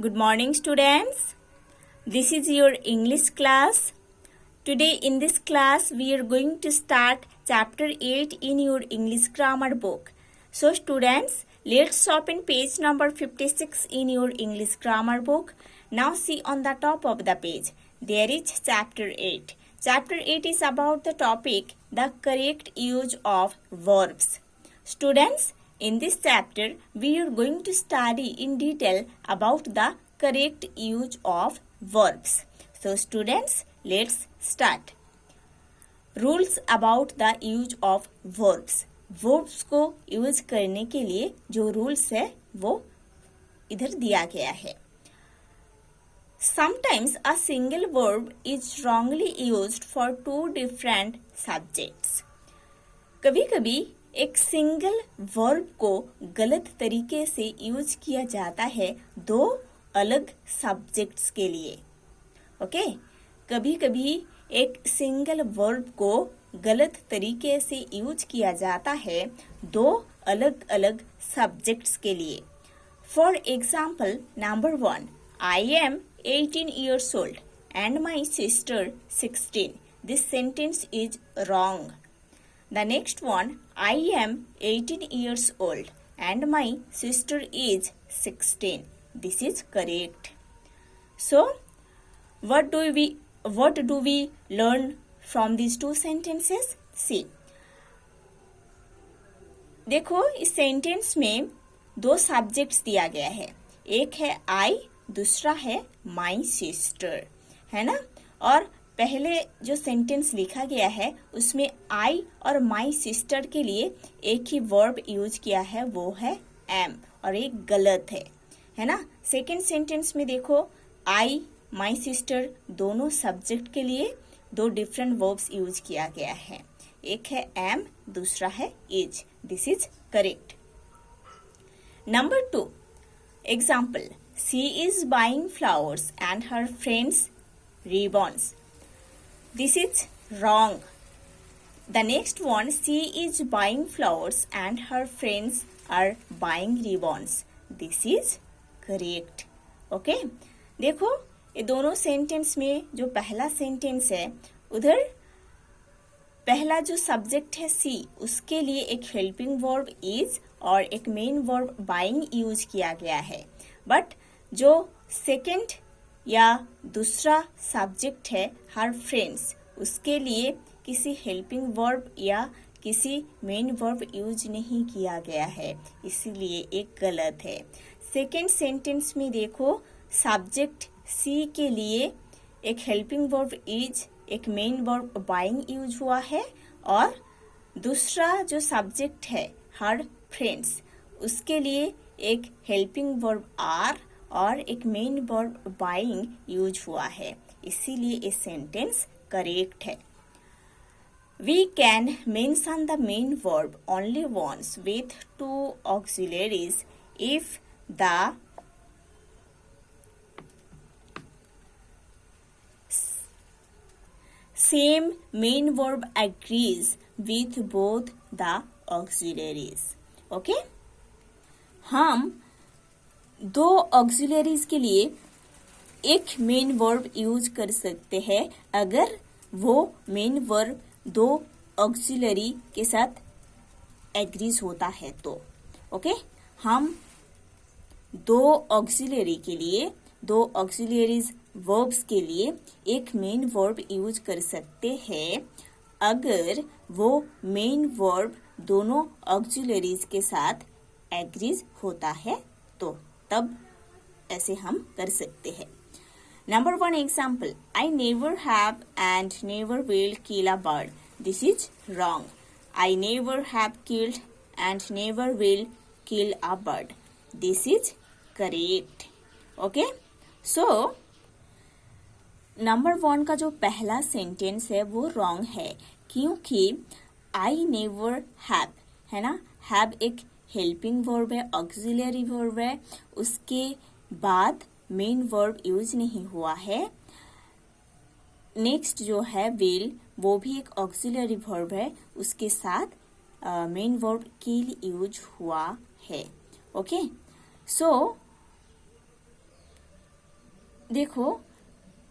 Good morning, students. This is your English class. Today in this class we are going to start chapter 8 in your English grammar book. So students, let's open page number 56 in your English grammar book. Now see on the top of the page. There is chapter 8. Chapter 8 is about the topic the correct use of verbs. Students, in this chapter, we are going to study in detail about the correct use of verbs. So students, let's start. Rules about the use of verbs. Verbs को use करने के लिए जो rules है वो इधर दिया गया है. Sometimes a single verb is wrongly used for two different subjects. कभी-कभी एक सिंगल वर्ब को गलत तरीके से यूज किया जाता है दो अलग सब्जेक्ट्स के लिए. ओके, कभी-कभी एक सिंगल वर्ब को गलत तरीके से यूज किया जाता है दो अलग अलग सब्जेक्ट्स के लिए. For example, number 1, I am 18 years old and my sister 16. This sentence is wrong. The next one, I am 18 years old and my sister is 16. This is correct. So, what do we learn from these two sentences? See. देखो, इस sentence में दो subjects दिया गया है. एक है I, दूसरा है my sister, है ना. और पहले जो सेंटेंस लिखा गया है उसमें I और my sister के लिए एक ही वर्ब यूज किया है, वो है am, और एक गलत है ना. सेकेंड सेंटेंस में देखो, I, my sister दोनों सब्जेक्ट के लिए दो डिफरेंट वर्ब्स यूज किया गया है. एक है am, दूसरा है is. This is correct. Number 2, example, she is buying flowers and her friends ribbons. This is wrong. The next one, she is buying flowers and her friends are buying ribbons. This is correct. Okay? देखो, ये दोनों sentence में जो पहला sentence है उधर पहला जो सब्जेक्ट है सी, उसके लिए एक हेल्पिंग वर्ब इज और एक मेन वर्ब बाइंग यूज किया गया है. बट जो सेकेंड या दूसरा सब्जेक्ट है हर फ्रेंड्स, उसके लिए किसी हेल्पिंग वर्ब या किसी मेन वर्ब यूज नहीं किया गया है, इसीलिए एक गलत है. सेकेंड सेंटेंस में देखो, सब्जेक्ट सी के लिए एक हेल्पिंग वर्ब इज, एक मेन वर्ब बाइंग यूज हुआ है, और दूसरा जो सब्जेक्ट है हर फ्रेंड्स, उसके लिए एक हेल्पिंग वर्ब आर और एक मेन वर्ब बाइंग यूज हुआ है, इसीलिए ये सेंटेंस करेक्ट है. We can mention the main verb only once with two auxiliaries if the same main verb agrees with both the auxiliaries. Okay? हम दो auxiliaries के लिए एक मेन वर्ब यूज कर सकते हैं अगर वो मेन वर्ब दो ऑक्सिलरी के साथ एग्रीज होता है तो. ओके, हम दो ऑक्सिलरी के लिए, दो ऑक्सिलरीज वर्ब्स के लिए एक मेन वर्ब यूज कर सकते हैं अगर वो मेन वर्ब दोनों ऑक्सिलरीज के साथ एग्रीज होता है तो, तब ऐसे हम कर सकते हैं. Number 1 example, I never have and never will kill a bird. This is wrong. I never have killed and never will kill a bird. This is correct. Okay? So, number 1 का जो पहला सेंटेंस है वो wrong है, क्योंकि I never have, है ना. have एक हेल्पिंग वर्ब है, ऑक्सिलरी वर्ब है, उसके बाद मेन वर्ब यूज नहीं हुआ है. नेक्स्ट जो है विल, वो भी एक ऑक्सिलरी वर्ब है, उसके साथ मेन वर्ब किल यूज हुआ है. ओके, सो देखो,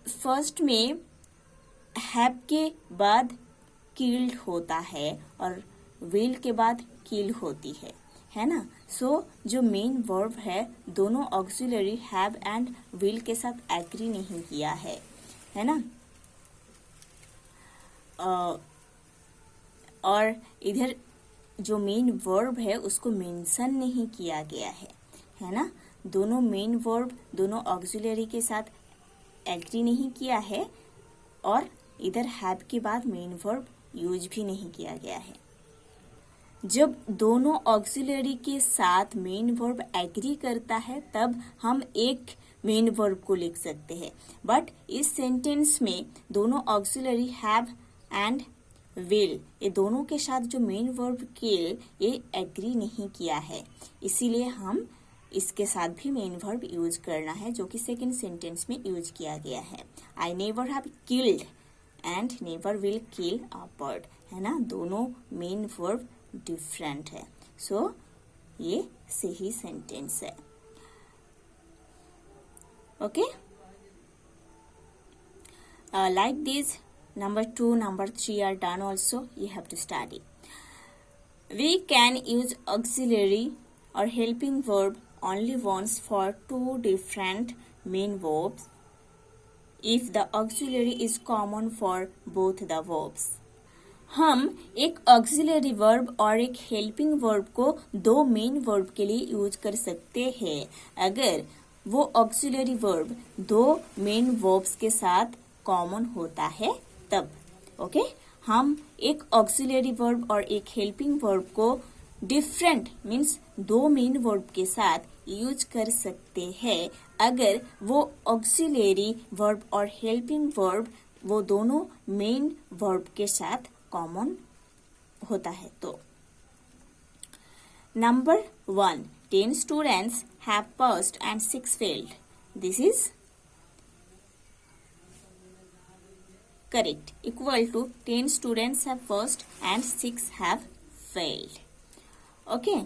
फर्स्ट में हैव के बाद किल्ड होता है और विल के बाद किल होती है ना। सो जो मेन वर्ब है दोनों ऑक्सिलरी हैव एंड विल के साथ एग्री नहीं किया है ना। और इधर जो मेन वर्ब है उसको मेंशन नहीं किया गया है ना। दोनों मेन वर्ब दोनों ऑक्सिलरी के साथ एग्री नहीं किया है और इधर हैव के बाद मेन वर्ब यूज भी नहीं किया गया है। जब दोनों ऑक्सिलरी के साथ मेन वर्ब एग्री करता है तब हम एक मेन वर्ब को लिख सकते हैं, बट इस सेंटेंस में दोनों ऑक्सिलरी हैव एंड विल ये दोनों के साथ जो मेन वर्ब किल ये एग्री नहीं किया है, इसीलिए हम इसके साथ भी मेन वर्ब यूज करना है जो कि सेकंड सेंटेंस में यूज किया गया है। I never have killed and never will kill a bird, है ना। दोनों मेन वर्ब डिफरेंट है, सो ये सही सेंटेंस है। Okay, like this number 2 number 3 are done also, you have to study. We can use auxiliary or helping verb only once for two different main verbs if the auxiliary is common for both the verbs. हम एक auxiliary verb और एक helping verb को दो main verb के लिए use कर सकते हैं अगर वो ऑक्सिलरी वर्ब दो मेन वर्ब्स के साथ कॉमन होता है तब। ओके, हम एक ऑक्सिलरी वर्ब और एक हेल्पिंग वर्ब को डिफरेंट मीन्स दो मेन वर्ब के साथ यूज कर सकते हैं अगर वो ऑक्सिलरी वर्ब और हेल्पिंग वर्ब वो दोनों मेन वर्ब के साथ कॉमन होता है तो। Number 1, 10 students have passed and 6 failed. This is correct. Equal to 10 students have passed and 6 have failed. Okay.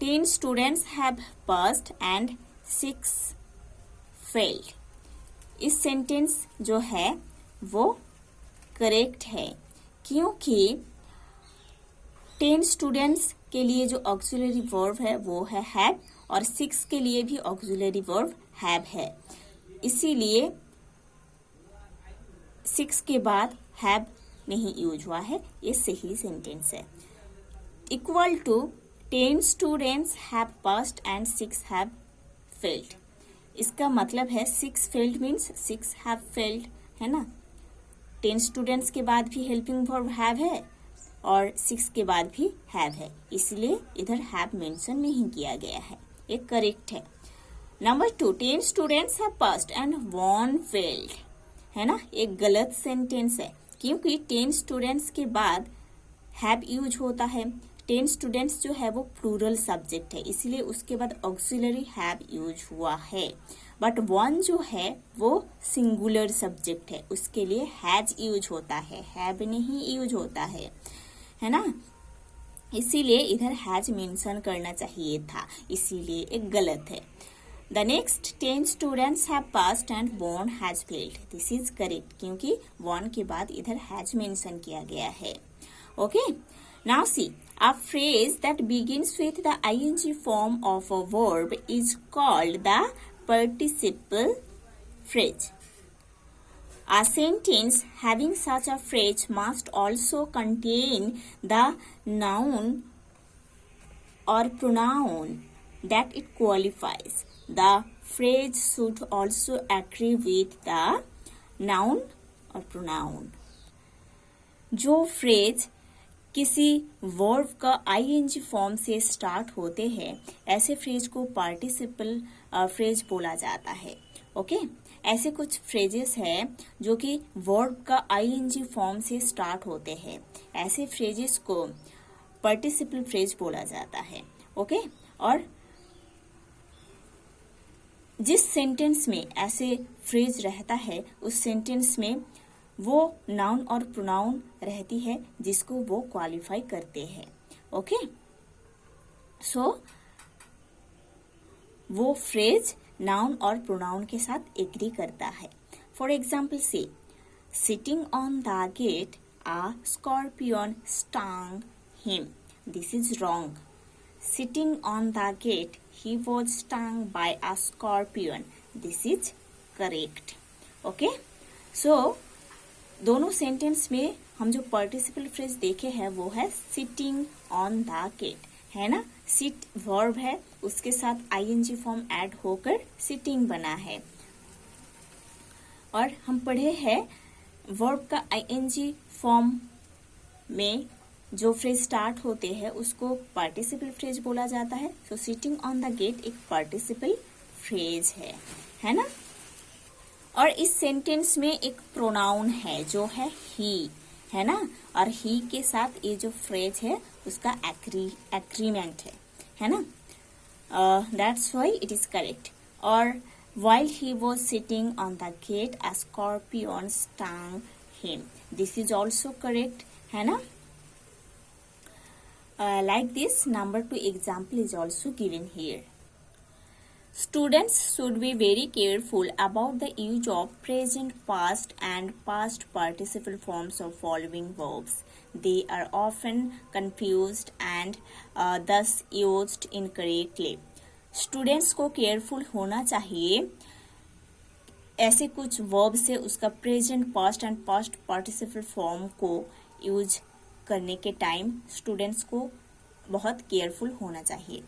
10 students have passed and 6 failed. इस सेंटेंस जो है वो करेक्ट है क्योंकि 10 स्टूडेंट्स के लिए जो ऑक्सिलरी वर्ब है वो है हैव और 6 के लिए भी ऑक्सिलरी वर्ब हैव है, इसीलिए 6 के बाद हैव नहीं यूज हुआ है, ये सही सेंटेंस है। Equal to 10 students have passed and 6 have failed, इसका मतलब है 6 फेल्ड मीन्स 6 हैव फेल्ड, है ना। 10 स्टूडेंट्स के बाद भी हेल्पिंग वर्ब हैव है और 6 के बाद भी हैव है, इसलिए इधर हैव मेंशन नहीं किया गया है, ये करेक्ट है। Number 2, 10 students have passed and 1 failed, है ना, एक गलत सेंटेंस है क्योंकि 10 स्टूडेंट्स के बाद हैव यूज होता है। 10 स्टूडेंट्स जो है वो प्लूरल सब्जेक्ट है, इसलिए उसके बाद ऑक्सिलरी हैव यूज हुआ है, बट 1 जो है वो सिंगुलर सब्जेक्ट है, उसके लिए हैज यूज होता है, हैव नहीं यूज होता है ना। इसीलिए इधर हैज मेंशन करना चाहिए था, इसीलिए एक गलत है। The next 10 students have passed and 1 has failed. This is correct क्योंकि 1 के बाद इधर has mention किया गया है। Okay, now see, a phrase that begins with the ing form of a verb is called the participle phrase. A sentence having such a phrase must also contain the noun or pronoun that it qualifies. The phrase should also agree with the noun or pronoun. जो phrase किसी verb का ING form से start होते हैं ऐसे phrase को participle phrase बोला जाता है। ओके, ऐसे कुछ फ्रेजेस हैं जो कि वर्ब का आईएनजी फॉर्म से स्टार्ट होते हैं, ऐसे फ्रेजेस को पार्टिसिपल फ्रेज बोला जाता है। ओके, और जिस सेंटेंस में ऐसे फ्रेज रहता है उस सेंटेंस में वो नाउन और प्रोनाउन रहती है जिसको वो क्वालिफाई करते हैं। ओके, सो वो फ्रेज नाउन और प्रोनाउन के साथ एग्री करता है। फॉर एग्जाम्पल से sitting on the gate a scorpion stung him. This is wrong. Sitting on the gate, he was stung by a scorpion. This is correct. Okay? So, दोनों sentence में हम जो participle phrase देखे हैं वो है sitting on the gate, है ना। सिट वर्ब है, उसके साथ आईएनजी फॉर्म ऐड होकर सिटिंग बना है। और हम पढ़े हैं वर्ब का आईएनजी फॉर्म में जो फ्रेज स्टार्ट होते हैं उसको पार्टिसिपल फ्रेज बोला जाता है। सो सिटिंग ऑन द गेट एक पार्टिसिपल फ्रेज है ना। और इस सेंटेंस में एक प्रोनाउन है जो है ही, है ना। और ही के साथ ये जो फ्रेज है उसका एग्रीमेंट है ना। That's why it is correct. और while he was sitting on the gate, a scorpion stung him. This is also correct, है ना। Like this, number 2 example is also given here. Students should be very careful about the use of present, past and past participle forms of following verbs. They are often confused and thus used incorrectly. Students को careful होना चाहिए ऐसे कुछ verb से उसका present, past and past participle form को use करने के टाइम स्टूडेंट्स को बहुत केयरफुल होना चाहिए।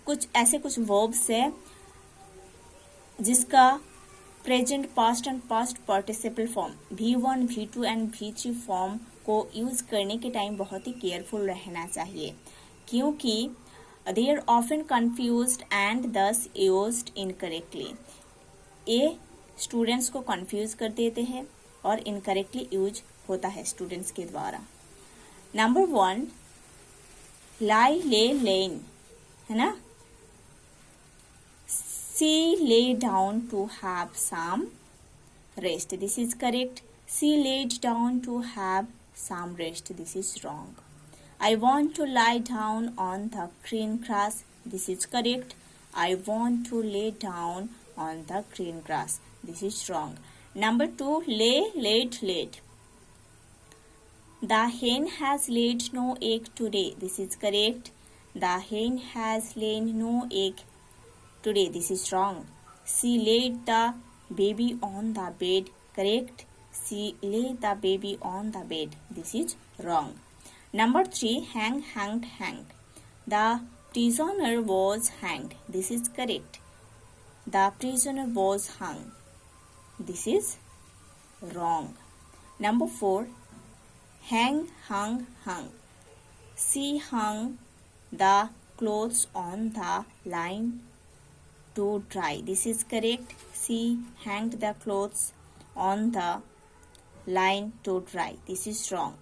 कुछ वर्ब से जिसका present, past and past participle form V1, V2 and V3 form को यूज करने के टाइम बहुत ही केयरफुल रहना चाहिए, क्योंकि they are often confused and thus used incorrectly. ये स्टूडेंट्स को कंफ्यूज कर देते हैं और इनकरेक्टली यूज होता है स्टूडेंट्स के द्वारा। नंबर 1 लाई ले लेन, है ना। She lay down to have some rest. This is correct. She laid down to have some rest. This is wrong. I want to lie down on the green grass. This is correct. I want to lay down on the green grass. This is wrong. Number 2, lay, laid, laid. The hen has laid no egg today. This is correct. The hen has laid no egg today. This is wrong. She laid the baby on the bed. Correct. She laid the baby on the bed. This is wrong. Number 3, hang, hanged, hanged. The prisoner was hanged. This is correct. The prisoner was hung. This is wrong. Number 4, hang, hung, hung. She hung the clothes on the line to dry. This is correct. She hanged the clothes on the line to dry. This is wrong.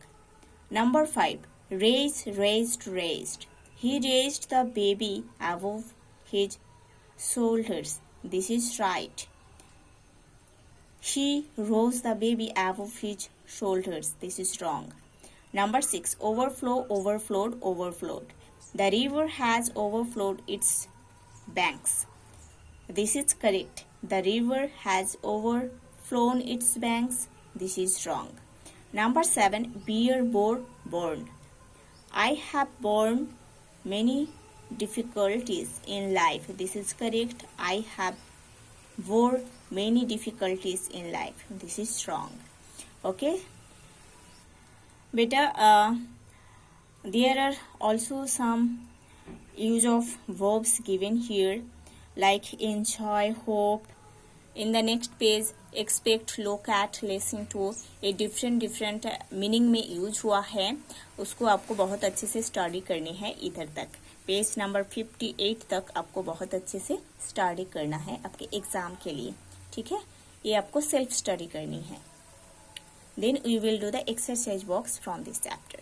Number 5, raise, raised, raised. He raised the baby above his shoulders. This is right. She rose the baby above his shoulders. This is wrong. Number 6, overflow, overflowed, overflowed. The river has overflowed its banks. This is correct. The river has overflown its banks. This is wrong. Number 7, bear, bore, borne. I have borne many difficulties in life. This is correct. I have bore many difficulties in life. This is wrong. Okay. Beta, there are also some use of verbs given here, like enjoy, hope. In the next page, expect, look at, listen to, ये different meaning में use हुआ है, उसको आपको बहुत अच्छे से study करनी है। इधर तक पेज नंबर 58 तक आपको बहुत अच्छे से स्टडी करना है आपके एग्जाम के लिए, ठीक है। ये आपको सेल्फ स्टडी करनी है। Then we will do the exercise box from this chapter.